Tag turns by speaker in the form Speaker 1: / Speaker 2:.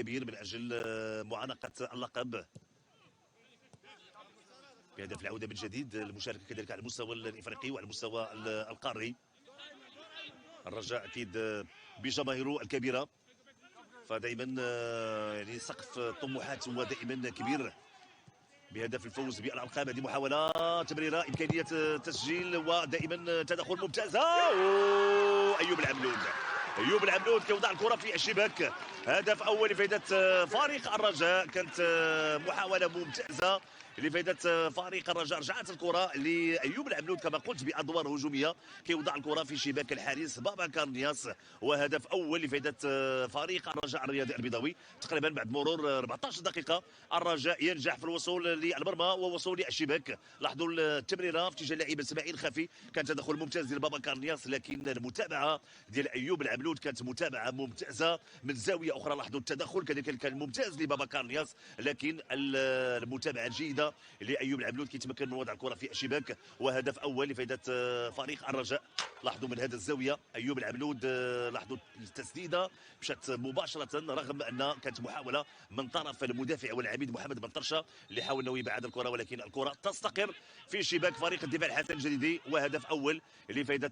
Speaker 1: كبير من اجل معانقه اللقب بهدف العوده من جديد، المشاركه كذلك على المستوى الافريقي وعلى المستوى القاري. الرجاء اكيد بجماهيره الكبيره، فدائما يعني سقف الطموحات هو دائما كبير بهدف الفوز بالالقاب. هذه محاوله تمريره، امكانيه تسجيل ودائما تدخل ممتازه. ايوب العملود، ايوب العملود كيوضع الكره في الشباك. هدف اول لفائده فريق الرجاء، كانت محاوله ممتازه لفائده فريق الرجاء. رجعت الكره لايوب العملود كما قلت بادوار هجوميه، كيوضع الكره في شباك الحارس بابكر نياس، وهدف اول لفائده فريق الرجاء الرياضي البيضاوي. تقريبا بعد مرور 14 دقيقه الرجاء ينجح في الوصول للمرمى ووصول للشباك. لاحظوا التمريره في اتجاه اللاعب اسماعيل خفي، كان تدخل ممتاز ديال بابكر نياس، لكن المتابعه ديال ايوب العملود كانت متابعه ممتازه من زاويه اخرى. لاحظوا التدخل كذلك كان ممتاز لبابكر نياس، لكن المتابعه الجيده لايوب العملود كيتمكن من وضع الكره في الشباك، وهدف اول لفائده فريق الرجاء. لاحظوا من هذا الزاويه ايوب العملود، لاحظوا التسديده مشات مباشره، رغم ان كانت محاوله من طرف المدافع والعميد محمد بن طرشه اللي حاول انه يبعد الكره، ولكن الكره تستقر في شباك فريق الدفاع الحسن الجديدي، وهدف اول لفائده